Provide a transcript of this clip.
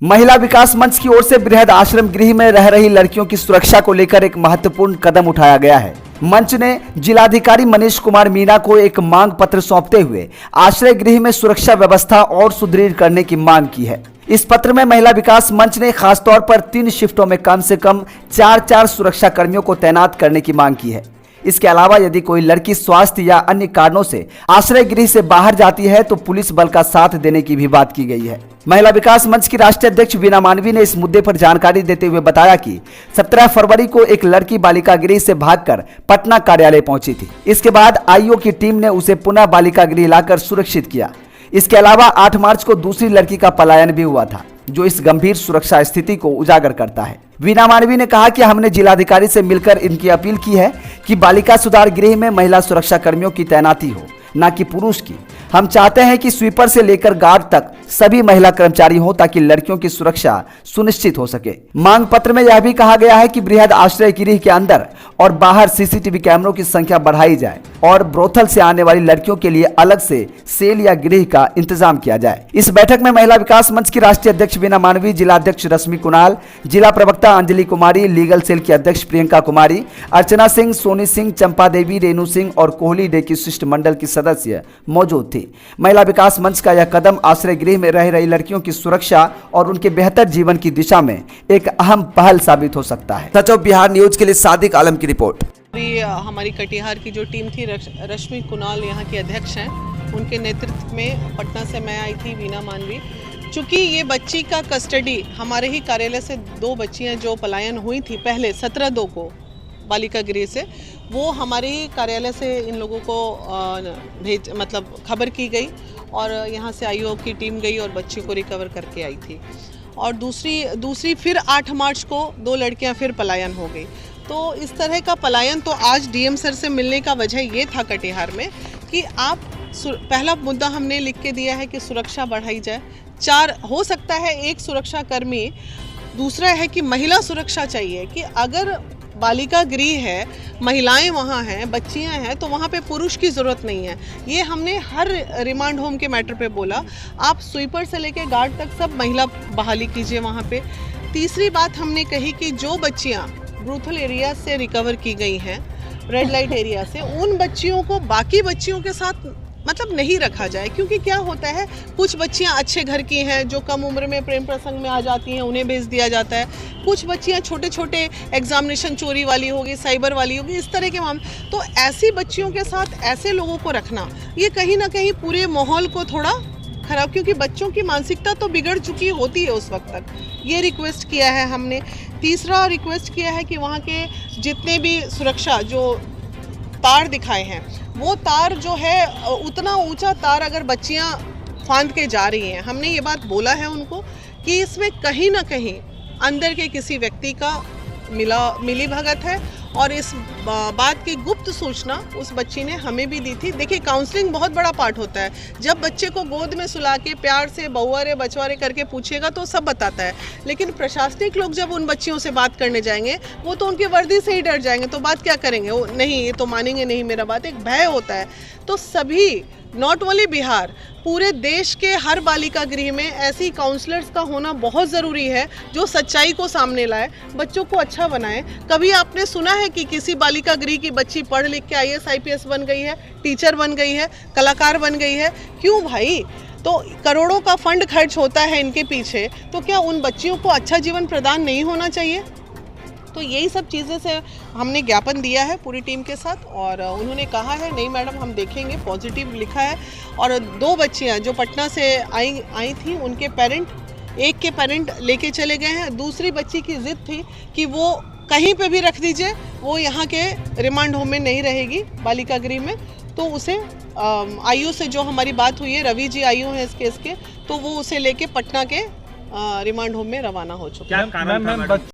महिला विकास मंच की ओर से बृहद आश्रम गृह में रह रही लड़कियों की सुरक्षा को लेकर एक महत्वपूर्ण कदम उठाया गया है। मंच ने जिलाधिकारी मनीष कुमार मीणा को एक मांग पत्र सौंपते हुए आश्रय गृह में सुरक्षा व्यवस्था और सुदृढ़ करने की मांग की है। इस पत्र में महिला विकास मंच ने खासतौर पर 3 शिफ्टों में कम से कम 4 सुरक्षा कर्मियों को तैनात करने की मांग की है। इसके अलावा यदि कोई लड़की स्वास्थ्य या अन्य कारणों से आश्रय गृह से बाहर जाती है तो पुलिस बल का साथ देने की भी बात की गई है। महिला विकास मंच की राष्ट्रीय अध्यक्ष वीना मानवी ने इस मुद्दे पर जानकारी देते हुए बताया कि 17 फरवरी को एक लड़की बालिका गृह से भागकर पटना कार्यालय पहुंची थी। इसके बाद आईओ की टीम ने उसे पुनः बालिका गृह लाकर सुरक्षित किया। इसके अलावा 8 मार्च को दूसरी लड़की का पलायन भी हुआ था, जो इस गंभीर सुरक्षा स्थिति को उजागर करता है। वीना मानवी ने कहा कि हमने जिलाधिकारी से मिलकर इनकी अपील की है कि बालिका सुधार गृह में महिला सुरक्षा कर्मियों की तैनाती हो, न कि पुरुष की। हम चाहते हैं कि स्वीपर से लेकर गार्ड तक सभी महिला कर्मचारी हो ताकि लड़कियों की सुरक्षा सुनिश्चित हो सके। मांग पत्र में यह भी कहा गया है कि बृहद आश्रय गृह के अंदर और बाहर सीसीटीवी कैमरों की संख्या बढ़ाई जाए और ब्रोथल से आने वाली लड़कियों के लिए अलग से सेल या गृह का इंतजाम किया जाए। इस बैठक में महिला विकास मंच की राष्ट्रीय अध्यक्ष वीना मानवी, जिला अध्यक्ष रश्मि कुणाल, जिला प्रवक्ता अंजलि कुमारी, लीगल सेल की अध्यक्ष प्रियंका कुमारी, अर्चना सिंह, सोनी सिंह, चंपा देवी, रेणु सिंह और कोहली डे की शिष्टमंडल की सदस्य मौजूद थी। महिला विकास मंच का यह कदम आश्रय गृह में रह रही लड़कियों की सुरक्षा और उनके बेहतर जीवन की दिशा में एक अहम पहल साबित हो सकता है। सच ऑफ बिहार न्यूज के लिए सादिक आलम की रिपोर्ट। हमारी कटिहार की जो टीम थी, रश्मि कुणाल यहाँ की अध्यक्ष हैं, उनके नेतृत्व में पटना से मैं आई थी, वीना मानवी। चूँकि ये बच्ची का कस्टडी हमारे ही कार्यालय से 2 बच्चियाँ जो पलायन हुई थी पहले 17/2 को बालिका गृह से, वो हमारे ही कार्यालय से इन लोगों को खबर की गई और यहाँ से आईओ की टीम गई और बच्ची को रिकवर करके आई थी। और दूसरी फिर 8 मार्च को 2 लड़कियाँ फिर पलायन हो गई। तो इस तरह का पलायन, तो आज डीएम सर से मिलने का वजह ये था कटिहार में कि आप पहला मुद्दा हमने लिख के दिया है कि सुरक्षा बढ़ाई जाए। 4 हो सकता है 1 सुरक्षा कर्मी, दूसरा है कि महिला सुरक्षा चाहिए कि अगर बालिका गृह है, महिलाएं वहाँ हैं, बच्चियां हैं, तो वहाँ पे पुरुष की ज़रूरत नहीं है। ये हमने हर रिमांड होम के मैटर पे बोला। आप स्वीपर से लेके गार्ड तक सब महिला बहाली कीजिए वहाँ पे। तीसरी बात हमने कही कि जो बच्चियाँ ब्रूथल एरिया से रिकवर की गई हैं, रेड लाइट एरिया से, उन बच्चियों को बाकी बच्चियों के साथ नहीं रखा जाए। क्योंकि क्या होता है, कुछ बच्चियां अच्छे घर की हैं जो कम उम्र में प्रेम प्रसंग में आ जाती हैं, उन्हें भेज दिया जाता है। कुछ बच्चियां छोटे एग्जामिनेशन चोरी वाली होगी, साइबर वाली होगी, इस तरह के मामले। तो ऐसी बच्चियों के साथ ऐसे लोगों को रखना, ये कहीं ना कहीं पूरे माहौल को थोड़ा खराब, क्योंकि बच्चों की मानसिकता तो बिगड़ चुकी होती है उस वक्त तक। ये रिक्वेस्ट किया है हमने। तीसरा रिक्वेस्ट किया है कि वहाँ के जितने भी सुरक्षा जो तार दिखाए हैं, वो तार जो है उतना ऊंचा तार अगर बच्चियां फांद के जा रही हैं, हमने ये बात बोला है उनको कि इसमें कहीं ना कहीं अंदर के किसी व्यक्ति का मिली भगत है। और इस बात की गुप्त सूचना उस बच्ची ने हमें भी दी थी। देखिए, काउंसलिंग बहुत बड़ा पार्ट होता है। जब बच्चे को गोद में सुला के प्यार से बहुआ रे बचवा रे करके पूछेगा तो सब बताता है, लेकिन प्रशासनिक लोग जब उन बच्चियों से बात करने जाएंगे, वो तो उनकी वर्दी से ही डर जाएंगे। तो बात क्या करेंगे, वो नहीं, ये तो मानेंगे नहीं मेरा बात, एक भय होता है। तो सभी, नॉट ओनली बिहार, पूरे देश के हर बालिका गृह में ऐसी काउंसलर्स का होना बहुत ज़रूरी है जो सच्चाई को सामने लाए, बच्चों को अच्छा बनाए। कभी आपने सुना है कि किसी बालिका गृह की बच्ची पढ़ लिख के IAS IPS बन गई है, टीचर बन गई है, कलाकार बन गई है? क्यों भाई? तो करोड़ों का फंड खर्च होता है इनके पीछे, तो क्या उन बच्चियों को अच्छा जीवन प्रदान नहीं होना चाहिए? तो यही सब चीज़ें से हमने ज्ञापन दिया है पूरी टीम के साथ, और उन्होंने कहा है नहीं मैडम हम देखेंगे, पॉजिटिव लिखा है। और 2 बच्चियां जो पटना से आई थी, उनके पेरेंट, एक के पेरेंट लेके चले गए हैं। दूसरी बच्ची की जिद थी कि वो कहीं पे भी रख दीजिए, वो यहाँ के रिमांड होम में नहीं रहेगी, बालिका गृह में। तो उसे आईओ से जो हमारी बात हुई है, रवि जी आईओ हैं इस केस के, तो वो उसे लेके पटना के रिमांड होम में रवाना हो चुके हैं।